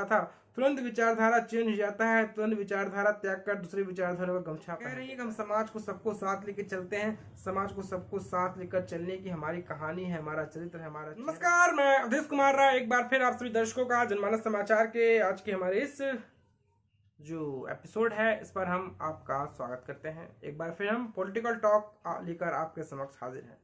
था, तुरंत विचारधारा चेंज हो जाता है, तुरंत विचारधारा त्याग कर दूसरी विचारधारा का गमछा कह रही है कि हम समाज को सबको साथ लेकर चलते हैं, समाज को सबको साथ लेकर चलने की हमारी कहानी है, हमारा चरित्र है, हमारा। नमस्कार, मैं अवधेश कुमार राय एक बार फिर आप सभी दर्शकों का जनमानस समाचार के आज के हमारे इस जो एपिसोड है इस पर हम आपका स्वागत करते हैं। एक बार फिर हम पॉलिटिकल टॉक लेकर आपके समक्ष हाजिर हैं।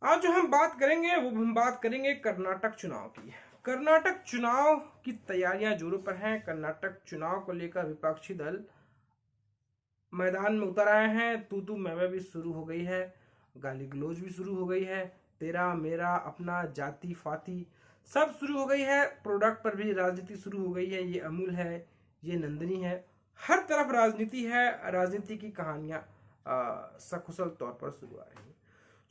आज जो हम बात करेंगे वो हम बात करेंगे कर्नाटक चुनाव की। कर्नाटक चुनाव की तैयारियां जोरों पर हैं। कर्नाटक चुनाव को लेकर विपक्षी दल मैदान में उतर आए हैं। तू मैं भी शुरू हो गई है, गाली गलौज भी शुरू हो गई है, तेरा मेरा अपना जाति फाती सब शुरू हो गई है। प्रोडक्ट पर भी राजनीति शुरू हो गई है। ये अमूल है, ये नंदिनी है, हर तरफ राजनीति है। राजनीति की कहानियां सकुशल तौर पर शुरू आ रही है।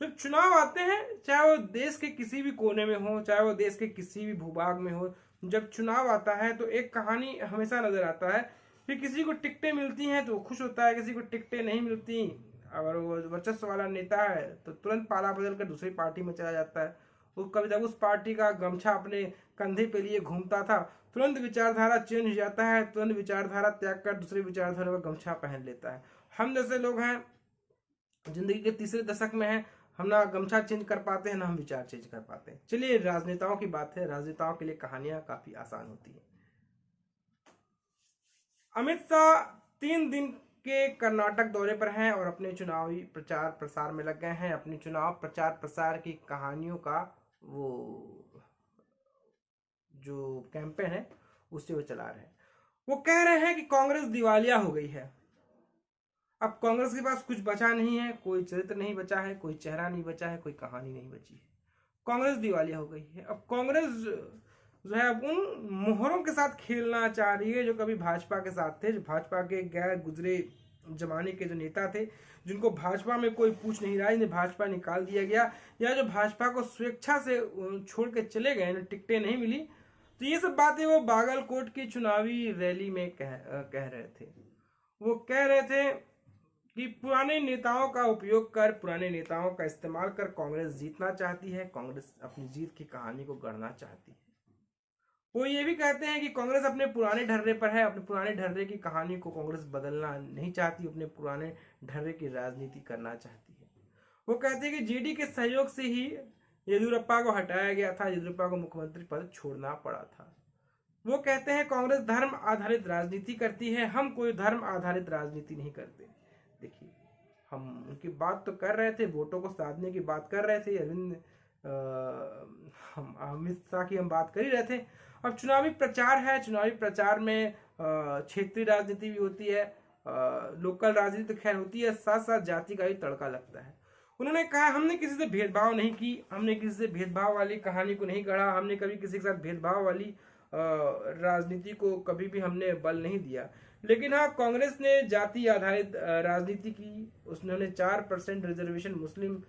जब चुनाव आते हैं, चाहे वो देश के किसी भी कोने में हो, चाहे वो देश के किसी भी भूभाग में हो, जब चुनाव आता है तो एक कहानी हमेशा नजर आता है कि किसी को टिकटें मिलती हैं तो वो खुश होता है, किसी को टिकटें नहीं मिलती, अगर वो वर्चस्व वाला नेता है तो तुरंत पाला बदल कर दूसरी पार्टी में चला जाता है। वो कभी जब उस पार्टी का गमछा अपने कंधे पे लिए घूमता था, तुरंत विचारधारा चेंज हो जाता है, तुरंत विचारधारा त्याग कर दूसरी विचारधारा का गमछा पहन लेता है। हम जैसे लोग हैं, जिंदगी के तीसरे दशक में हैं, हम ना गमछा चेंज कर पाते हैं ना हम विचार चेंज कर पाते हैं। चलिए, राजनेताओं की बात है। राजनेताओं के लिए कहानियां काफी आसान होती है। अमित शाह 3 दिन के कर्नाटक दौरे पर हैं और अपने चुनावी प्रचार प्रसार में लग गए हैं। अपनी चुनाव प्रचार प्रसार की कहानियों का वो जो कैंपेन है उससे वो चला रहे हैं। वो कह रहे हैं कि कांग्रेस दिवालिया हो गई है। अब कांग्रेस के पास कुछ बचा नहीं है, कोई चरित्र नहीं बचा है, कोई चेहरा नहीं बचा है, कोई कहानी नहीं बची है। कांग्रेस दिवालिया हो गई है। अब कांग्रेस जो है अब उन मोहरों के साथ खेलना चाह रही है जो कभी भाजपा के साथ थे, जो भाजपा के गैर गुजरे जमाने के जो नेता थे, जिनको भाजपा में कोई पूछ नहीं रहा, जिन्हें भाजपा निकाल दिया गया, या जो भाजपा को स्वेच्छा से छोड़ के चले गए, टिकटें नहीं मिली। तो ये सब बातें वो बागलकोट की चुनावी रैली में कह रहे थे। वो कह रहे थे कि पुराने नेताओं का उपयोग कर, पुराने नेताओं का इस्तेमाल कर कांग्रेस जीतना चाहती है, कांग्रेस अपनी जीत की कहानी को गढ़ना चाहती है। वो ये भी कहते हैं कि कांग्रेस अपने पुराने ढर्रे पर है, अपने पुराने ढर्रे की कहानी को कांग्रेस बदलना नहीं चाहती, अपने पुराने ढर्रे की राजनीति करना चाहती है। वो कहते हैं कि जेडी के सहयोग से ही येदियुरप्पा को हटाया गया था, येदियुरप्पा को मुख्यमंत्री पद छोड़ना पड़ा था। वो कहते हैं कांग्रेस धर्म आधारित राजनीति करती है, हम कोई धर्म आधारित राजनीति नहीं करते। देखिए, हम उनकी बात तो कर रहे थे, वोटों को साधने की बात कर रहे थे, हम अमित शाह की हम बात कर ही रहे थे। अब चुनावी प्रचार है, चुनावी प्रचार में क्षेत्रीय राजनीति भी होती है, लोकल राजनीति तो खैर होती है, साथ साथ जाति का भी तड़का लगता है। उन्होंने कहा हमने किसी से भेदभाव नहीं की, हमने किसी से भेदभाव वाली कहानी को नहीं गढ़ा, हमने कभी किसी के साथ भेदभाव वाली राजनीति को कभी भी हमने बल नहीं दिया। लेकिन हाँ, कांग्रेस ने जाति आधारित राजनीति की। उसने 4% रिजर्वेशन मुस्लिम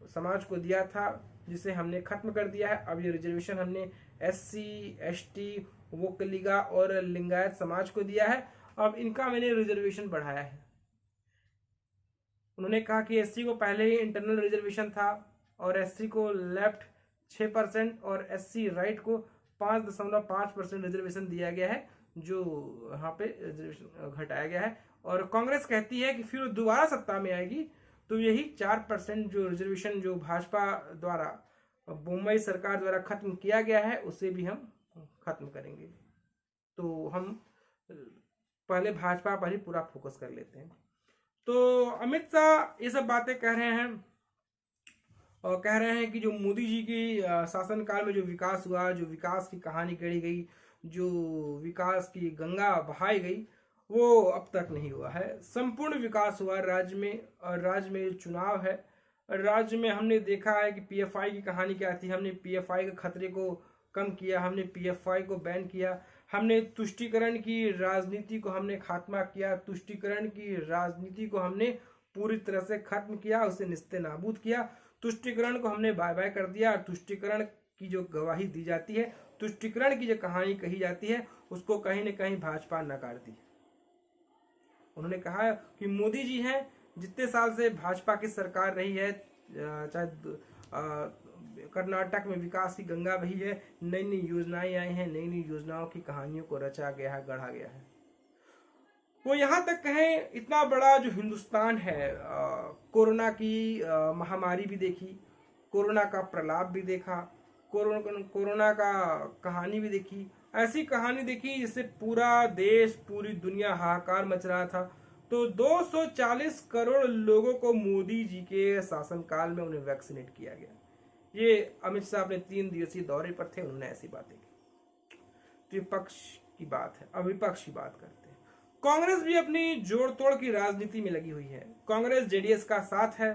समाज को दिया था, जिसे हमने खत्म कर दिया है। अब ये रिजर्वेशन हमने SC ST वोकलिगा और लिंगायत समाज को दिया है। अब इनका मैंने रिजर्वेशन बढ़ाया है। उन्होंने कहा कि SC को पहले ही इंटरनल रिजर्वेशन था और SC को लेफ्ट 6% और SC राइट को 5.5% रिजर्वेशन दिया गया है, जो यहाँ पे रिजर्वेशन घटाया गया है। और कांग्रेस कहती है कि फिर दोबारा सत्ता में आएगी तो यही 4% जो रिजर्वेशन जो भाजपा द्वारा, मुंबई सरकार द्वारा खत्म किया गया है, उसे भी हम खत्म करेंगे। तो हम पहले भाजपा पर ही पूरा फोकस कर लेते हैं। तो अमित शाह ये सब बातें कह रहे हैं और कह रहे हैं कि जो मोदी जी की शासनकाल में जो विकास हुआ, जो विकास की कहानी गढ़ी गई, जो विकास की गंगा बहाई गई, वो अब तक नहीं हुआ है। संपूर्ण विकास हुआ राज्य में, और राज्य में चुनाव है। राज्य में हमने देखा है कि PFI की कहानी क्या थी। हमने PFI के खतरे को कम किया, हमने PFI को बैन किया, हमने तुष्टीकरण की राजनीति को हमने खात्मा किया, तुष्टीकरण की राजनीति को हमने पूरी तरह से खत्म किया, उसे निस्ते नाबूद किया। तुष्टीकरण को हमने बाय बाय कर दिया। और तुष्टीकरण की जो गवाही दी जाती है, तुष्टीकरण की जो कहानी कही जाती है, उसको कहीं न कहीं भाजपा नकारती है। उन्होंने कहा कि मोदी जी हैं, जितने साल से भाजपा की सरकार रही है, चाहे कर्नाटक में विकास की गंगा बही है, नई नई योजनाएं आई हैं, नई नई योजनाओं की कहानियों को रचा गया है, गढ़ा गया है। वो यहाँ तक कहें इतना बड़ा जो हिंदुस्तान है, कोरोना की महामारी भी देखी, कोरोना का प्रलाप भी देखा, कोरोना का कहानी भी देखी, ऐसी कहानी देखी जिससे पूरा देश पूरी दुनिया हाहाकार मच रहा था। तो 240 करोड़ लोगों को मोदी जी के शासनकाल में उन्हें वैक्सीनेट किया गया। ये अमित शाह अपने 3 दिवसीय दौरे पर थे, उन्होंने ऐसी बातें की। तो ये पक्ष की बात है। अब विपक्ष की बात करते हैं। कांग्रेस भी अपनी जोड़ तोड़ की राजनीति में लगी हुई है। कांग्रेस जेडीएस का साथ है।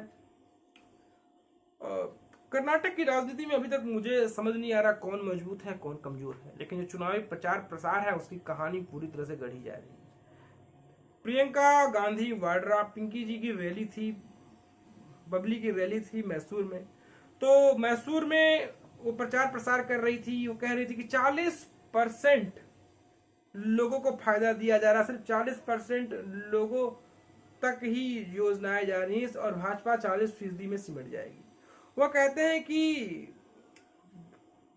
कर्नाटक की राजनीति में अभी तक मुझे समझ नहीं आ रहा कौन मजबूत है कौन कमजोर है, लेकिन जो चुनावी प्रचार प्रसार है उसकी कहानी पूरी तरह से गढ़ी जा रही है। प्रियंका गांधी वाड्रा, पिंकी जी की रैली थी, बबली की रैली थी मैसूर में। तो मैसूर में वो प्रचार प्रसार कर रही थी, वो कह रही थी कि 40% लोगों को फायदा दिया जा रहा, सिर्फ 40% लोगों तक ही योजनाएं जा रही हैं और भाजपा 40% में सिमट जाएगी। वो कहते हैं कि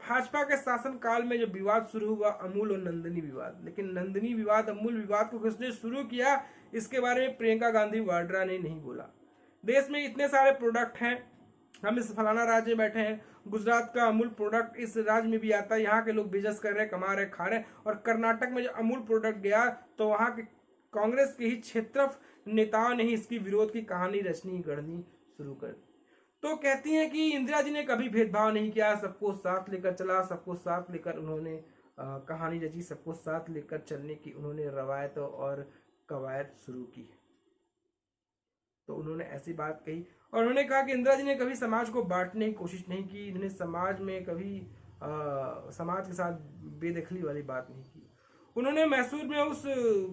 भाजपा के शासनकाल में जो विवाद शुरू हुआ अमूल और नंदिनी विवाद, लेकिन नंदिनी विवाद अमूल विवाद को किसने शुरू किया इसके बारे में प्रियंका गांधी वाड्रा ने नहीं बोला। देश में इतने सारे प्रोडक्ट हैं, हम इस फलाना राज्य में बैठे हैं, गुजरात का अमूल प्रोडक्ट इस राज्य में भी आता है, यहाँ के लोग बिजनेस कर रहे हैं, कमा रहे, खा रहे हैं। और कर्नाटक में जो अमूल प्रोडक्ट गया तो वहाँ के कांग्रेस के ही क्षेत्र नेताओं ने ही इसकी विरोध की कहानी रचनी गढ़नी शुरू कर दी। तो कहती हैं कि इंदिरा जी ने कभी भेदभाव नहीं किया, सबको साथ लेकर चला, सबको साथ लेकर उन्होंने कहानी रची, सबको साथ लेकर चलने की उन्होंने रवायत और कवायद शुरू की। तो उन्होंने ऐसी बात कही और उन्होंने कहा कि इंदिरा जी ने कभी समाज को बांटने की कोशिश नहीं की, इन्होंने समाज में कभी समाज के साथ बेदखली वाली बात नहीं की। उन्होंने मैसूर में उस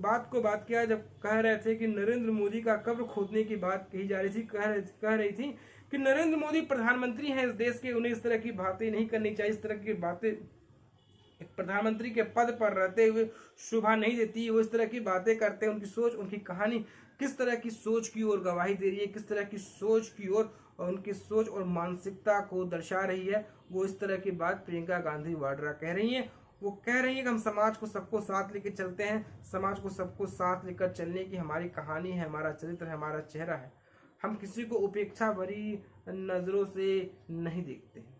बात को बात किया जब कह रहे थे कि नरेंद्र मोदी का कब्र खोदने की बात कही जा रही थी। कह रही थी कि नरेंद्र मोदी प्रधानमंत्री हैं इस देश के, उन्हें इस तरह की बातें नहीं करनी चाहिए, इस तरह की बातें एक प्रधानमंत्री के पद पर रहते हुए शोभा नहीं देती, वो इस तरह की बातें करते हैं। उनकी सोच, उनकी कहानी किस तरह की सोच की ओर गवाही दे रही है, किस तरह की सोच की ओर और उनकी सोच और मानसिकता को दर्शा रही है, वो इस तरह की बात प्रियंका गांधी वाड्रा कह रही हैं। वो कह रही है कि हम समाज को सबको साथ लेकर चलते हैं, समाज को सबको साथ लेकर चलने की हमारी कहानी है, हमारा चरित्र है, हमारा चेहरा है। हम किसी को उपेक्षा भरी नजरों से नहीं देखते हैं।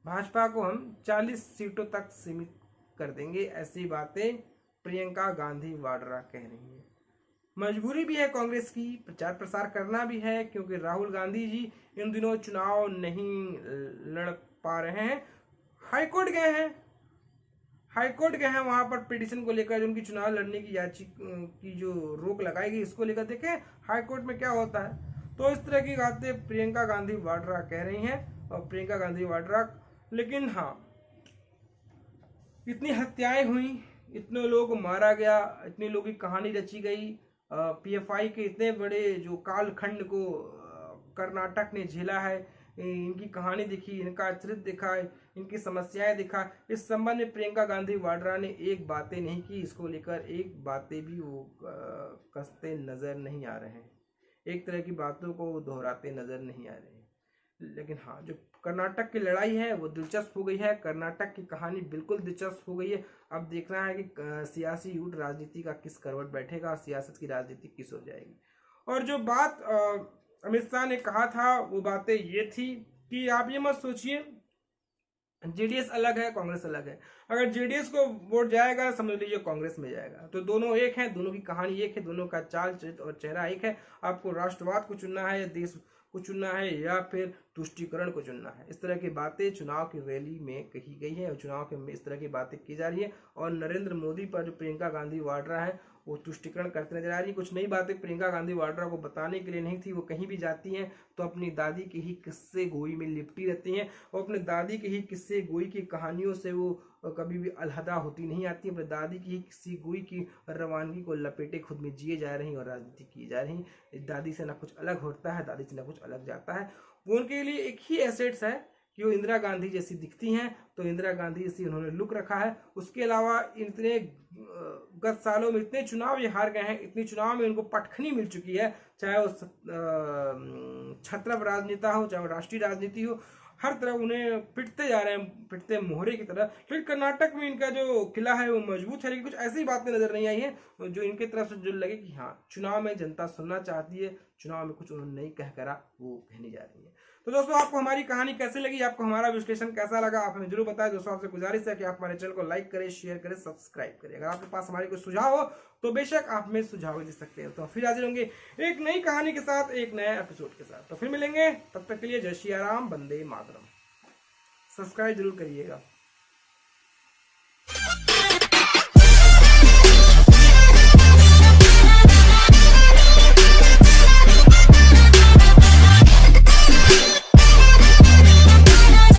भाजपा को हम 40 सीटों तक सीमित कर देंगे, ऐसी बातें प्रियंका गांधी वाड्रा कह रही हैं। मजबूरी भी है कांग्रेस की, प्रचार प्रसार करना भी है, क्योंकि राहुल गांधी जी इन दिनों चुनाव नहीं लड़ पा रहे हैं। हाईकोर्ट गए हैं, वहां पर पिटीशन को लेकर जो उनकी चुनाव लड़ने की याचिका की जो रोक लगाई गई इसको लेकर देखें हाईकोर्ट में क्या होता है। तो इस तरह की बातें प्रियंका गांधी वाड्रा कह रही हैं और प्रियंका गांधी वाड्रा, लेकिन हाँ इतनी हत्याएं हुई, इतने लोग को मारा गया, इतने लोगों की कहानी रची गई, पीएफआई के इतने बड़े जो कालखंड को कर्नाटक ने झेला है, इनकी कहानी दिखी, इनका चरित्र देखा, इनकी समस्याएं देखा। इस संबंध में प्रियंका गांधी वाड्रा ने एक बातें नहीं की, इसको लेकर एक बातें भी वो कसते नजर नहीं आ रहे हैं, एक तरह की बातों को दोहराते नजर नहीं आ रहे हैं। लेकिन हाँ जो कर्नाटक की लड़ाई है वो दिलचस्प हो गई है, कर्नाटक की कहानी बिल्कुल दिलचस्प हो गई है। अब देखना है कि सियासी युद्ध राजनीति का किस करवट बैठेगा और सियासत की राजनीति किस हो जाएगी। और जो बात अमित शाह ने कहा था वो बातें ये थी कि आप ये मत सोचिए जेडीएस अलग है कांग्रेस अलग है, अगर जेडीएस को वोट जाएगा समझ लीजिए कांग्रेस में जाएगा, तो दोनों एक हैं, दोनों की कहानी एक है, दोनों का चाल चरित्र और चेहरा एक है। आपको राष्ट्रवाद को चुनना है या देश को चुनना है या फिर तुष्टीकरण को चुनना है, इस तरह की बातें चुनाव की रैली में कही गई है और चुनाव के में इस तरह की बातें की जा रही है। और नरेंद्र मोदी पर जो प्रियंका गांधी वाड्रा है वो तुष्टीकरण करते नजर आ रही है। कुछ नई बातें प्रियंका गांधी वाड्रा को बताने के लिए नहीं थी, वो कहीं भी जाती हैं तो अपनी दादी की ही किस्से गोई में लिपटी रहती हैं और अपने दादी की ही किस्से गोई की कहानियों से वो कभी भी अलहदा होती नहीं आती। अपने दादी की ही किसी गोई की रवानगी को लपेटे खुद में जिए जा रही और राजनीति की जा रही। दादी से ना कुछ अलग होता है, दादी से ना कुछ अलग जाता है। वो उनके लिए एक ही एसेट्स है कि वो इंदिरा गांधी जैसी दिखती हैं, तो इंदिरा गांधी जैसी उन्होंने लुक रखा है। उसके अलावा इतने गत सालों में इतने चुनाव ये हार गए हैं, इतनी चुनाव में उनको पटखनी मिल चुकी है, चाहे वो छत्रप राजनेता हो, चाहे वो राष्ट्रीय राजनीति हो। हर तरफ उन्हें पिटते जा रहे हैं, पिटते मोहरे की तरह। लेकिन कर्नाटक में इनका जो किला है वो मजबूत है। लेकिन कुछ ऐसी बातें नजर नहीं आई है जो इनकी तरफ से जो लगे कि हाँ चुनाव में जनता सुनना चाहती है, चुनाव में कुछ उन्होंने नहीं कह करा वो कहने जा रही है। तो दोस्तों आपको हमारी कहानी कैसे लगी, आपको हमारा विश्लेषण कैसा लगा, आप हमें जरूर बताएं। दोस्तों आपसे गुजारिश है कि आप हमारे चैनल को लाइक करें, शेयर करें, सब्सक्राइब करें। अगर आपके पास हमारी कोई सुझाव हो तो बेशक आप हमें सुझाव दे सकते हैं। तो फिर हाजिर होंगे एक नई कहानी के साथ, एक नए एपिसोड के साथ। तो फिर मिलेंगे, तब तक के लिए जय श्री राम, वंदे मातरम। सब्सक्राइब जरूर करिएगा।